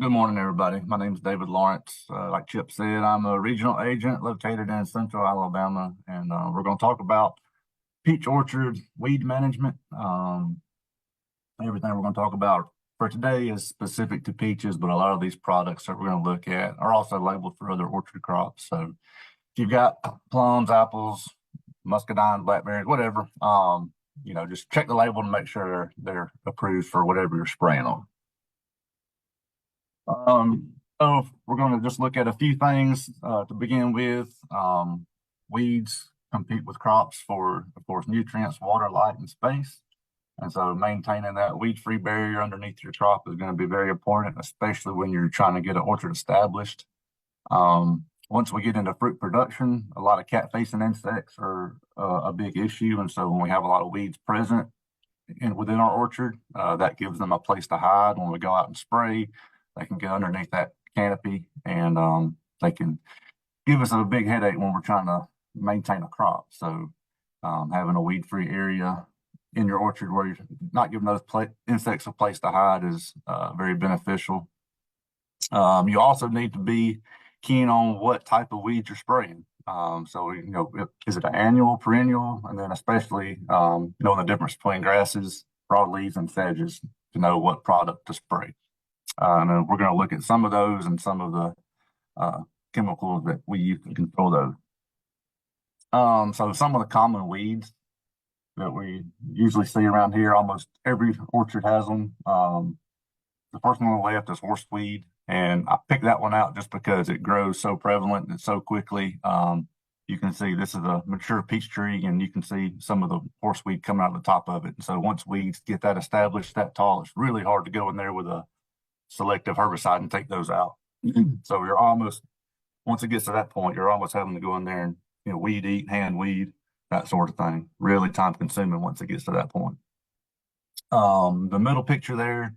Good morning, everybody. My name is David Lawrence. Like Chip said, I'm a regional agent located in Central Alabama, and we're going to talk about peach orchard weed management. Everything we're going to talk about for today is specific to peaches, but a lot of these products that we're going to look at are also labeled for other orchard crops. So if you've got plums, apples, muscadine, blackberries, whatever, just check the label to make sure they're approved for whatever you're spraying on. So we're going to just look at a few things to begin with. Weeds compete with crops for, of course, nutrients, water, light, and space. And so maintaining that weed-free barrier underneath your crop is going to be very important, especially when you're trying to get an orchard established. Once we get into fruit production, a lot of cat-facing insects are a big issue. And so when we have a lot of weeds present within our orchard, that gives them a place to hide. When we go out and spray, they can get underneath that canopy, and they can give us a big headache when we're trying to maintain a crop. So having a weed-free area in your orchard where you're not giving those insects a place to hide is very beneficial. You also need to be keen on what type of weeds you're spraying. Is it an annual, perennial, and then especially knowing the difference between grasses, broadleaves, and sedges to know what product to spray. And we're going to look at some of those and some of the chemicals that we use to control those. So some of the common weeds that we usually see around here, almost every orchard has them. The first one on the left is horseweed, and I picked that one out just because it grows so prevalent and so quickly. You can see this is a mature peach tree, and you can see some of the horseweed coming out of the top of it. And so once weeds get that established, that tall, it's really hard to go in there with a selective herbicide and take those out. So you're almost, once it gets to that point, you're almost having to go in there and weed eat, hand weed, that sort of thing. Really time consuming once it gets to that point. The middle picture there,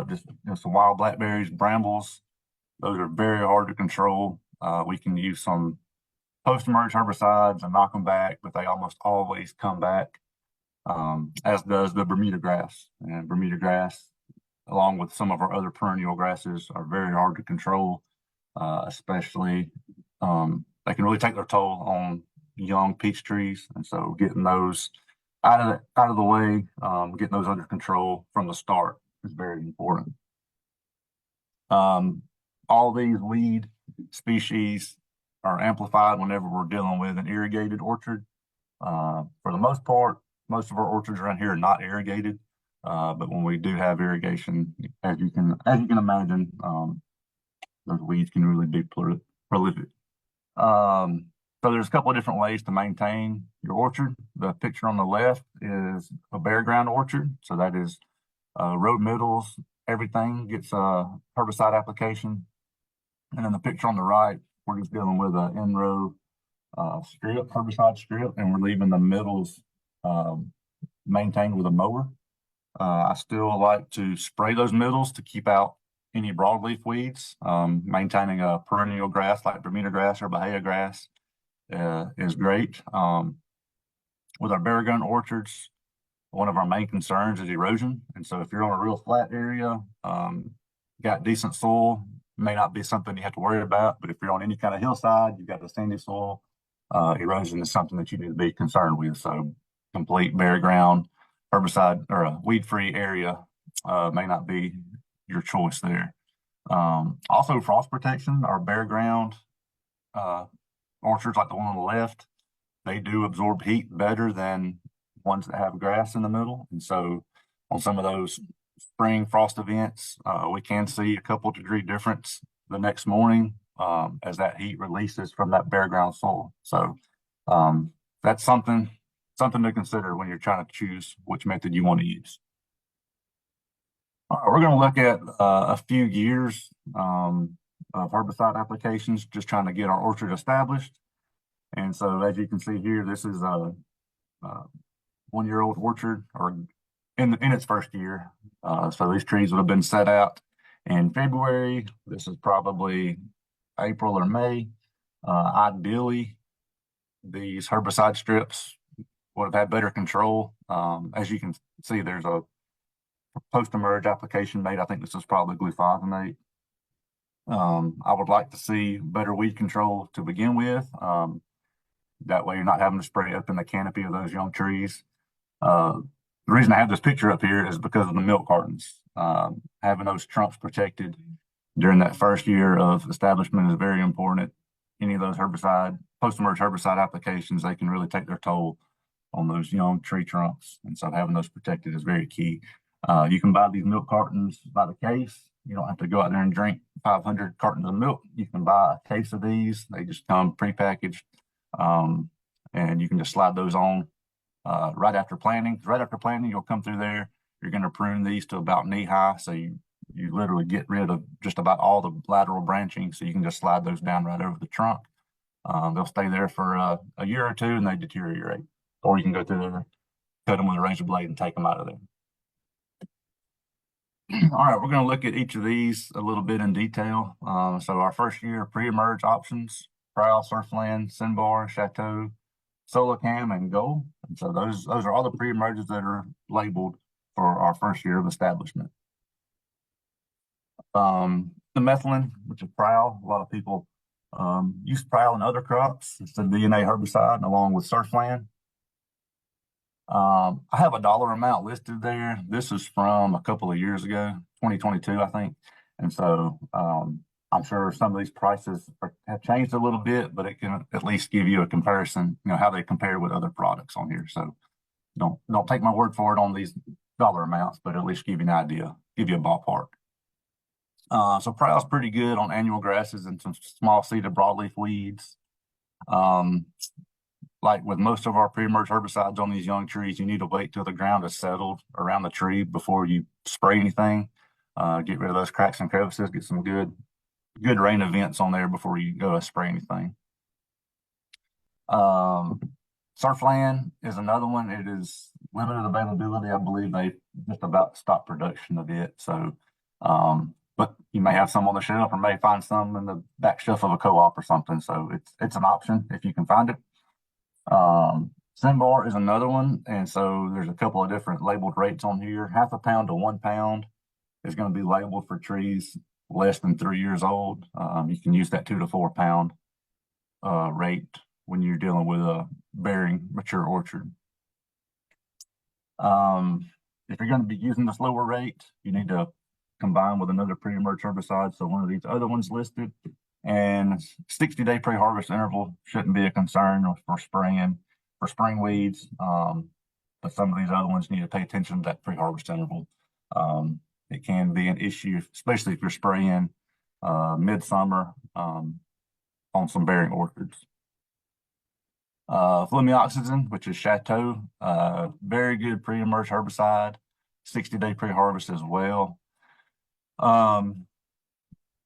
just some wild blackberries, brambles. Those are very hard to control. We can use some post-emerge herbicides and knock them back, but they almost always come back, as does the Bermuda grass. And Bermuda grass, along with some of our other perennial grasses, are very hard to control, especially they can really take their toll on young peach trees. And so getting those out of the way, getting those under control from the start is very important. All these weed species are amplified whenever we're dealing with an irrigated orchard. For the most part, most of our orchards around here are not irrigated. But when we do have irrigation, as you can imagine, those weeds can really be prolific. So there's a couple of different ways to maintain your orchard. The picture on the left is a bare ground orchard. So that is road middles, everything gets a herbicide application. And then the picture on the right, we're just dealing with an in-row herbicide strip, and we're leaving the middles maintained with a mower. I still like to spray those middles to keep out any broadleaf weeds. Maintaining a perennial grass like Bermuda grass or Bahia grass is great. With our bare ground orchards, one of our main concerns is erosion. And so if you're on a real flat area, got decent soil, may not be something you have to worry about. But if you're on any kind of hillside, you've got the sandy soil, erosion is something that you need to be concerned with. So complete bare ground herbicide or a weed-free area may not be your choice there. Also, frost protection. Our bare ground orchards, like the one on the left, they do absorb heat better than ones that have grass in the middle. And so on some of those spring frost events, we can see a couple degree difference the next morning as that heat releases from that bare ground soil. So that's something to consider when you're trying to choose which method you want to use. All right, we're going to look at a few years of herbicide applications, just trying to get our orchard established. And so as you can see here, this is a 1-year-old orchard, or in its first year. So these trees would have been set out in February. This is probably April or May. Ideally, these herbicide strips would have had better control. As you can see, there's a post-emerge application made. I think this is probably glufosinate. I would like to see better weed control to begin with. That way you're not having to spray up in the canopy of those young trees. Uh, the reason I have this picture up here is because of the milk cartons. Having those trunks protected during that first year of establishment is very important. Any of those post-emerge herbicide applications, they can really take their toll on those young tree trunks. And so having those protected is very key. You can buy these milk cartons by the case. You don't have to go out there and drink 500 cartons of milk. You can buy a case of these. They just come prepackaged, and you can just slide those on right after planting. Right after planting, you'll come through there. You're going to prune these to about knee high, so you literally get rid of just about all the lateral branching, so you can just slide those down right over the trunk. They'll stay there for a year or two, and they deteriorate. Or you can go through there, cut them with a razor blade, and take them out of there. All right, we're going to look at each of these a little bit in detail. So our first year pre-emerge options: Prowl, Surfland, Sinbar, Chateau, Solocam, and Gold. And so those are all the pre-emerges that are labeled for our first year of establishment. The methylene, which is Prowl, a lot of people use Prowl in other crops. It's a DNA herbicide along with Surfland. I have a dollar amount listed there. This is from a couple of years ago, 2022, I think. And so I'm sure some of these prices have changed a little bit, but it can at least give you a comparison, how they compare with other products on here. So don't take my word for it on these dollar amounts, but at least give you an idea, give you a ballpark. So Prowl's pretty good on annual grasses and some small seeded broadleaf weeds. Like with most of our pre-emerge herbicides on these young trees, you need to wait till the ground is settled around the tree before you spray anything. Get rid of those cracks and crevices, get some good rain events on there before you go and spray anything. Surfland is another one. It is limited availability. I believe they just about stopped production of it. So, but you may have some on the shelf or may find some in the back shelf of a co-op or something. So it's an option if you can find it. Sinbar is another one, and so there's a couple of different labeled rates on here. 0.5 pound to 1 pound is going to be labeled for trees less than 3 years old. You can use that 2 to 4 pound rate when you're dealing with a bearing mature orchard. If you're going to be using this lower rate, you need to combine with another pre-emerge herbicide. So one of these other ones listed. And 60-day pre-harvest interval shouldn't be a concern for spring weeds. But some of these other ones need to pay attention to that pre-harvest interval. It can be an issue, especially if you're spraying midsummer on some bearing orchards. Flumioxazin, which is Chateau, very good pre-emerge herbicide, 60-day pre-harvest as well.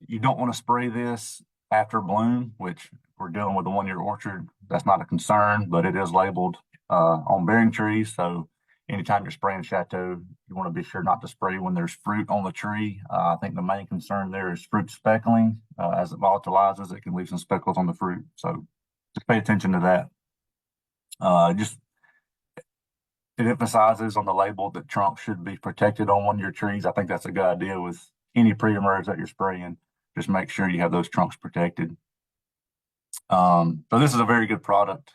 You don't want to spray this after bloom, which we're dealing with a 1-year orchard. That's not a concern, but it is labeled on bearing trees. So anytime you're spraying Chateau, you want to be sure not to spray when there's fruit on the tree. I think the main concern there is fruit speckling. As it volatilizes, it can leave some speckles on the fruit. So just pay attention to that. It emphasizes on the label that trunks should be protected on 1-year trees. I think that's a good idea with any pre-emerge that you're spraying. Just make sure you have those trunks protected. So this is a very good product.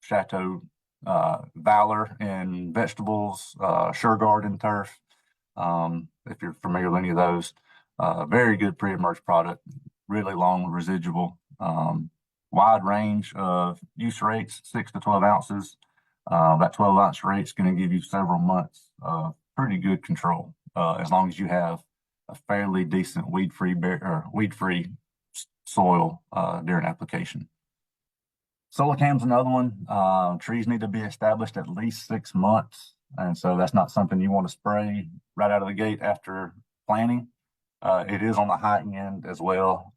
Chateau Valor in vegetables, SureGuard in turf. If you're familiar with any of those, very good pre-emerge product, really long residual, wide range of use rates, 6 to 12 ounces. That 12-ounce rate is going to give you several months of pretty good control, as long as you have a fairly decent weed-free soil during application. Solocam's another one. Trees need to be established at least 6 months, and so that's not something you want to spray right out of the gate after planting. It is on the high end as well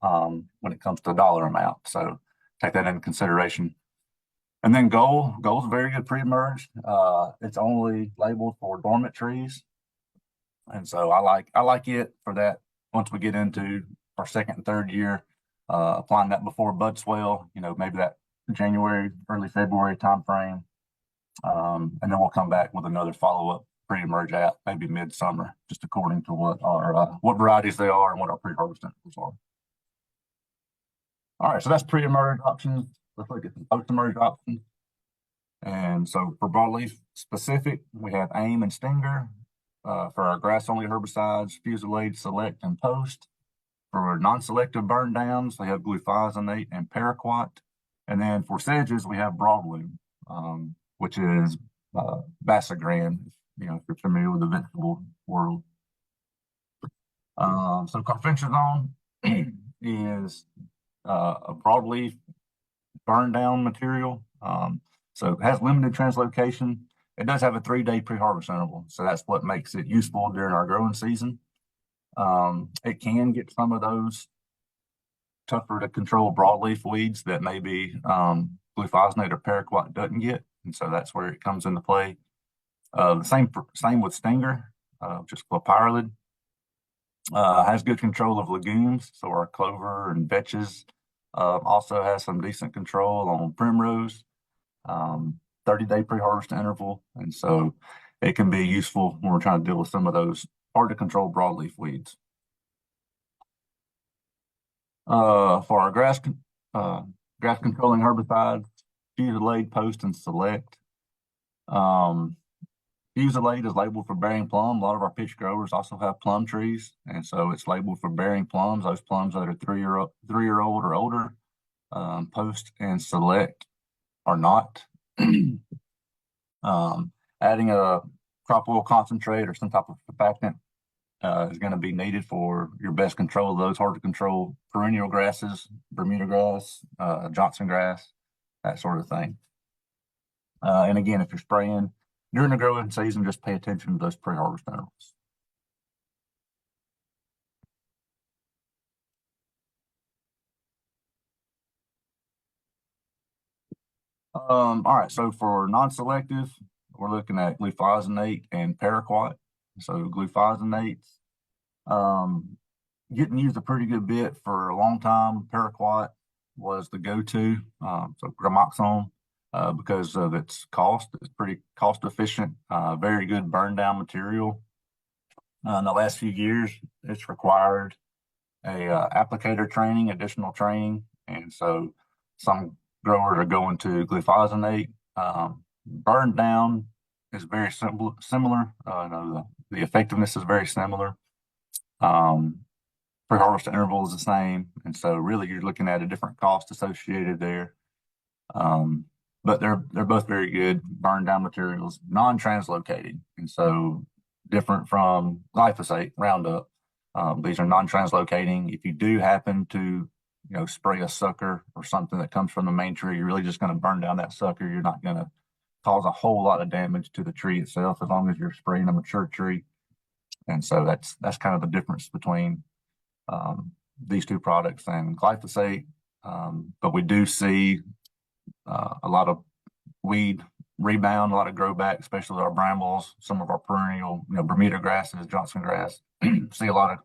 when it comes to dollar amount, so take that into consideration. And then Gold's very good pre-emerge. It's only labeled for dormant trees. And so I like it for that. Once we get into our second and third year, applying that before bud swell, maybe that January, early February timeframe. And then we'll come back with another follow-up pre-emerge at maybe midsummer, just according to what varieties they are and what our pre-harvest intervals are. All right, so that's pre-emerge options. Let's look at the post-emerge options. And so for broadleaf specific, we have AIM and Stinger. For our grass-only herbicides, Fusilade, Select, and Post. For non-selective burn downs, we have glufosinate and paraquat. And then for sedges, we have broadloom, which is Basagran, if you're familiar with the vegetable world. So carfentrazone is a broadleaf burn down material. So it has limited translocation. It does have a 3-day pre-harvest interval. So that's what makes it useful during our growing season. It can get some of those tougher to control broadleaf weeds that maybe glufosinate or paraquat doesn't get. And so that's where it comes into play. The same with Stinger, just clopyralid. Has good control of legumes, so our clover and vetches. Also has some decent control on primrose. 30-day pre-harvest interval, and so it can be useful when we're trying to deal with some of those hard to control broadleaf weeds. For our grass controlling herbicides, Fusilade, Post, and Select. Fusilade is labeled for bearing plum. A lot of our pitch growers also have plum trees, and so it's labeled for bearing plums, those plums that are three-year-old or older. Post and Select are not. Adding a crop oil concentrate or some type of surfactant is going to be needed for your best control of those hard to control perennial grasses, Bermuda grass, Johnson grass, that sort of thing. And again, if you're spraying during the growing season, just pay attention to those pre-harvest intervals. All right, so for non-selective, we're looking at glufosinate and paraquat. So glufosinates getting used a pretty good bit for a long time. Paraquat was the go-to, so gramoxone, because of its cost. It's pretty cost efficient, very good burn down material. In the last few years, it's required a applicator training, additional training, and so some growers are going to glufosinate. Burn down is very similar. No, the effectiveness is very similar. Pre-harvest interval is the same, and so really you're looking at a different cost associated there. But they're both very good burn down materials, non-translocated, and so different from glyphosate, Roundup. These are non-translocating. If you do happen to spray a sucker or something that comes from the main tree, you're really just going to burn down that sucker. You're not going to cause a whole lot of damage to the tree itself as long as you're spraying a mature tree. And so that's kind of the difference between these two products and glyphosate. But we do see a lot of weed rebound, a lot of grow back, especially our brambles, some of our perennial, Bermuda grasses, Johnson grass. See a lot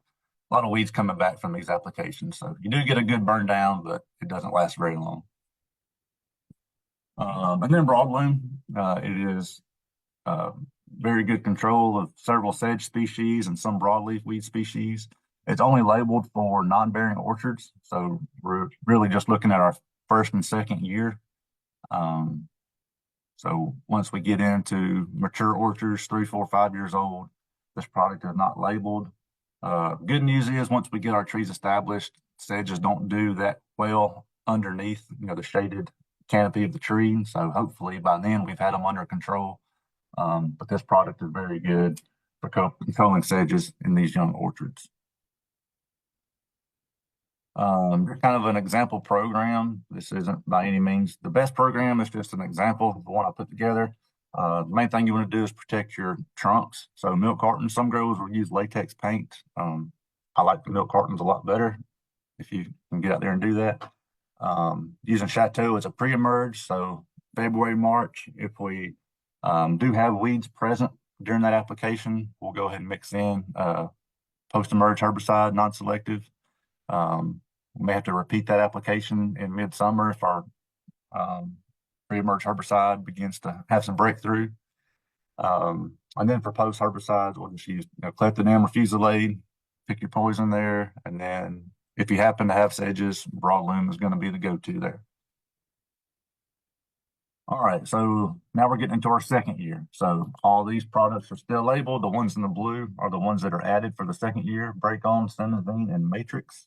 of weeds coming back from these applications. So you do get a good burn down, but it doesn't last very long. And then broadloom, it is very good control of several sedge species and some broadleaf weed species. It's only labeled for non-bearing orchards, so we're really just looking at our first and second year. So once we get into mature orchards, 3, 4, 5 years old, this product is not labeled. Good news is once we get our trees established, sedges don't do that well underneath, the shaded canopy of the tree. So hopefully by then we've had them under control. But this product is very good for controlling sedges in these young orchards. They're kind of an example program. This isn't by any means the best program. It's just an example of the one I put together. The main thing you want to do is protect your trunks. So milk cartons, some growers will use latex paint. I like the milk cartons a lot better if you can get out there and do that. Using Chateau as a pre-emerge, so February, March, if we do have weeds present during that application, we'll go ahead and mix in post-emerge herbicide, non-selective. We may have to repeat that application in midsummer if our pre-emerge herbicide begins to have some breakthrough. And then for post herbicides, we'll just use clethodim or fusilade, pick your poison there. And then if you happen to have sedges, broadloom is going to be the go-to there. All right, so now we're getting into our second year. So all these products are still labeled. The ones in the blue are the ones that are added for the second year: Break On, Simazine, and Matrix.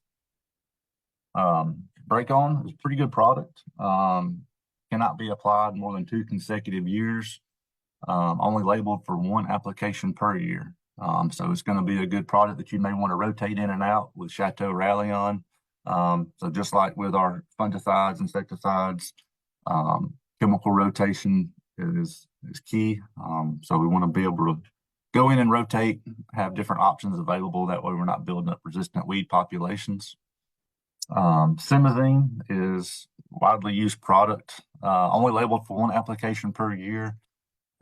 Break On is a pretty good product. Cannot be applied more than 2 consecutive years. Only labeled for 1 application per year. So it's going to be a good product that you may want to rotate in and out with Chateau Rallion. So just like with our fungicides, insecticides, chemical rotation is key. So we want to be able to go in and rotate, have different options available. That way we're not building up resistant weed populations. Simazine is widely used product, only labeled for 1 application per year.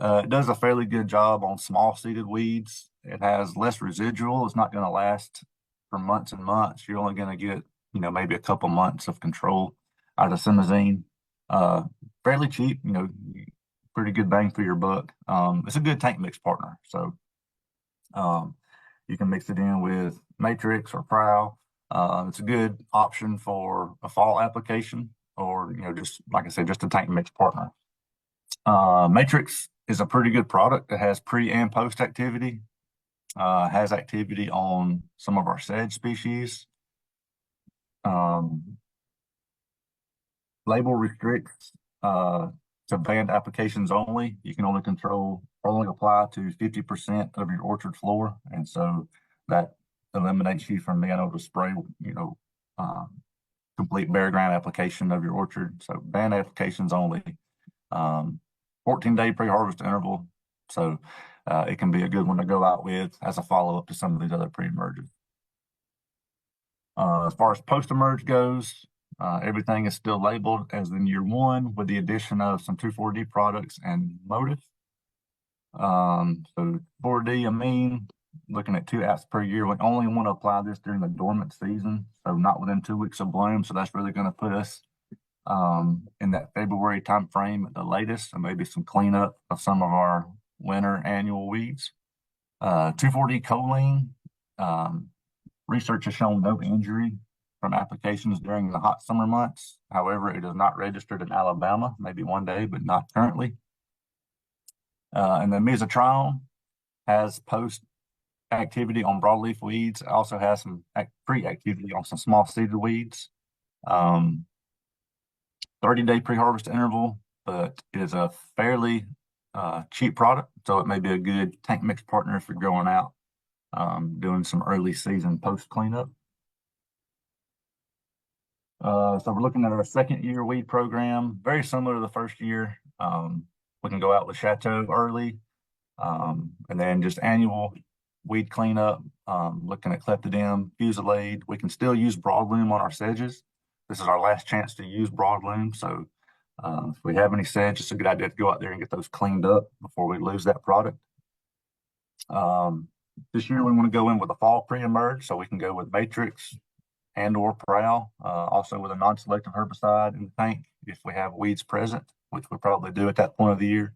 It does a fairly good job on small seeded weeds. It has less residual. It's not going to last for months and months. You're only going to get, maybe a couple months of control out of Simazine. Fairly cheap, pretty good bang for your buck. It's a good tank mix partner. So you can mix it in with Matrix or Prowl. It's a good option for a fall application or, just like I said, just a tank mix partner. Matrix is a pretty good product. It has pre and post activity, has activity on some of our sedge species. Label restricts to banned applications only. You can only apply to 50% of your orchard floor. And so that eliminates you from being able to spray, complete bare ground application of your orchard. So banned applications only. 14-day pre-harvest interval. So it can be a good one to go out with as a follow-up to some of these other pre-emerges. As far as post-emerge goes, everything is still labeled as in year 1 with the addition of some 2,4-D products and Motive. So 4D amine, looking at 2 apps per year. We only want to apply this during the dormant season, so not within 2 weeks of bloom. So that's really going to put us in that February time frame at the latest, and maybe some cleanup of some of our winter annual weeds. 2,4-D choline, research has shown no injury from applications during the hot summer months. However, it is not registered in Alabama, maybe one day, but not currently. And then mesotrione has post activity on broadleaf weeds. It also has some pre-activity on some small seeded weeds. 30-day pre-harvest interval, but it is a fairly cheap product, so it may be a good tank mix partner if you're going out doing some early season post cleanup. So we're looking at our second year weed program, very similar to the first year. We can go out with Chateau early, and then just annual weed cleanup, looking at clethodim, fusilade. We can still use broadloom on our sedges. This is our last chance to use broadloom. So if we have any sedge, it's a good idea to go out there and get those cleaned up before we lose that product. This year we want to go in with a fall pre-emerge, so we can go with Matrix and or Prowl, also with a non-selective herbicide in the tank if we have weeds present, which we probably do at that point of the year.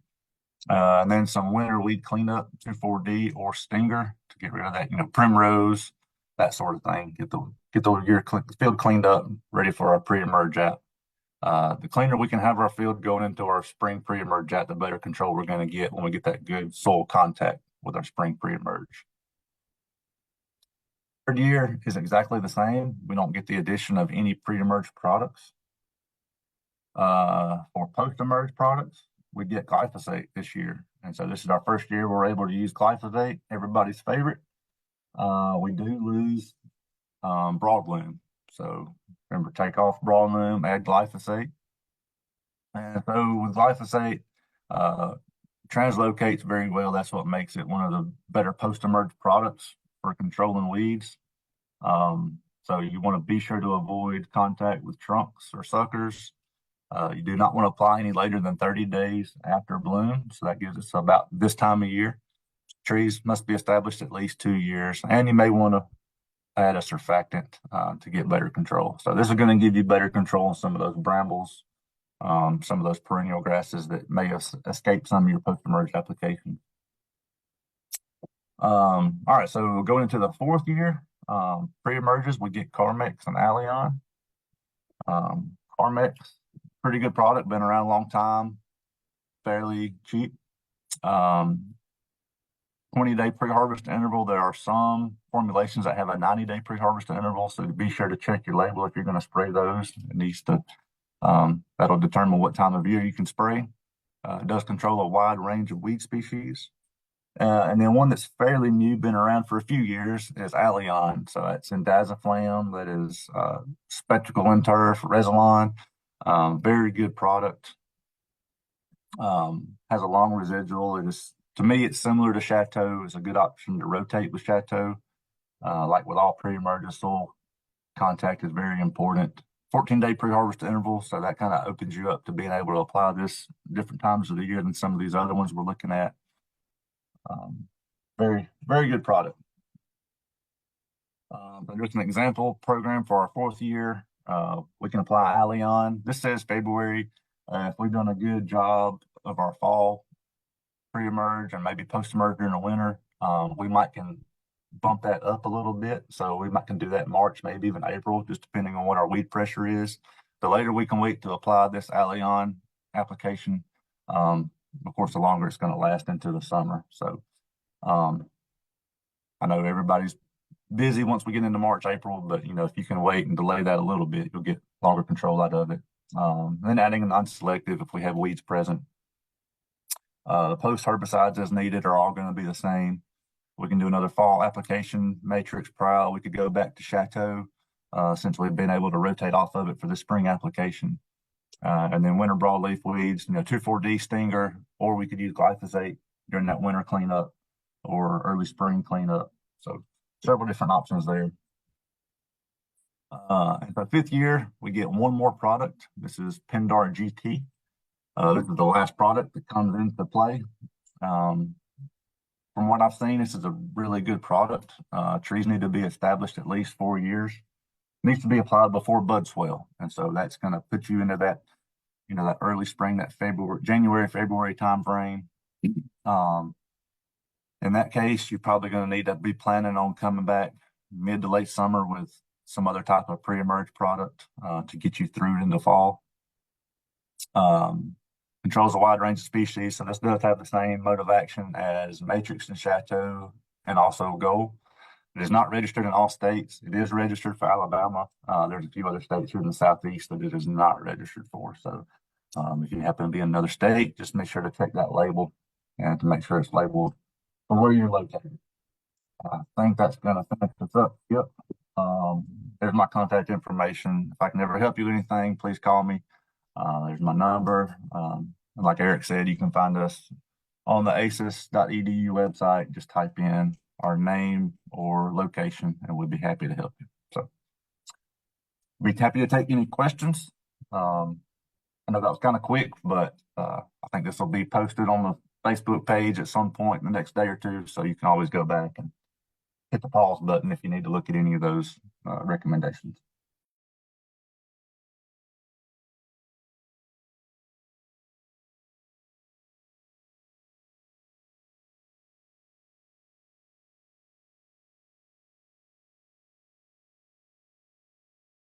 And then some winter weed cleanup, 2,4-D or Stinger to get rid of that, primrose, that sort of thing. Get the field cleaned up, ready for our pre-emerge app. The cleaner we can have our field going into our spring pre-emerge app, the better control we're going to get when we get that good soil contact with our spring pre-emerge. Third year is exactly the same. We don't get the addition of any pre-emerge products. For post-emerge products, we get glyphosate this year. And so this is our first year we're able to use glyphosate, everybody's favorite. We do lose broadloom. So remember, take off broadloom, add glyphosate. And so with glyphosate, translocates very well. That's what makes it one of the better post-emerge products for controlling weeds. So you want to be sure to avoid contact with trunks or suckers. You do not want to apply any later than 30 days after bloom. So that gives us about this time of year. Trees must be established at least 2 years. And you may want to add a surfactant to get better control. So this is going to give you better control on some of those brambles, some of those perennial grasses that may escape some of your post-emerge applications. All right, so going into the fourth year, pre-emerges, we get Carmex and Allion. Carmex, pretty good product, been around a long time, fairly cheap. 20-day pre-harvest interval. There are some formulations that have a 90-day pre-harvest interval, so be sure to check your label if you're going to spray those. It needs to, that'll determine what time of year you can spray. It does control a wide range of weed species. And then one that's fairly new, been around for a few years, is Allion. So it's indaziflam, that is spectacle in turf, Resilon. Very good product. Has a long residual. It is, to me, it's similar to Chateau. It's a good option to rotate with Chateau. Like with all pre-emergent, soil contact is very important. 14-day pre-harvest interval, so that kind of opens you up to being able to apply this different times of the year than some of these other ones we're looking at. Very, very good product. So just an example program for our fourth year. We can apply Allion. This says February. If we've done a good job of our fall pre-emerge and maybe post-emerge during the winter, we might can bump that up a little bit. So we might can do that in March, maybe even April, just depending on what our weed pressure is. The later we can wait to apply this Allion application, of course, the longer it's going to last into the summer. So I know everybody's busy once we get into March, April, but if you can wait and delay that a little bit, you'll get longer control out of it. Then adding a non-selective if we have weeds present. The post herbicides as needed are all going to be the same. We can do another fall application matrix prior. We could go back to Chateau since we've been able to rotate off of it for the spring application. And then winter broadleaf weeds, 2,4-D stinger, or we could use glyphosate during that winter cleanup or early spring cleanup. So several different options there. And for fifth year, we get one more product. This is Pindar GT. This is the last product that comes into play. From what I've seen, this is a really good product. Trees need to be established at least 4 years. Needs to be applied before bud swell. And so that's going to put you into that, that early spring, that January, February timeframe. In that case, you're probably going to need to be planning on coming back mid to late summer with some other type of pre-emerge product to get you through into fall. Controls a wide range of species, so this does have the same mode of action as Matrix and Chateau and also Gold. It is not registered in all states. It is registered for Alabama. There's a few other states here in the Southeast that it is not registered for. So if you happen to be in another state, just make sure to check that label and to make sure it's labeled for where you're located. I think that's going to finish us up. Yep. There's my contact information. If I can ever help you with anything, please call me. There's my number. And like Eric said, you can find us on the aces.edu website. Just type in our name or location, and we'd be happy to help you. So be happy to take any questions. I know that was kind of quick, but I think this will be posted on the Facebook page at some point in the next day or two, so you can always go back and hit the pause button if you need to look at any of those recommendations.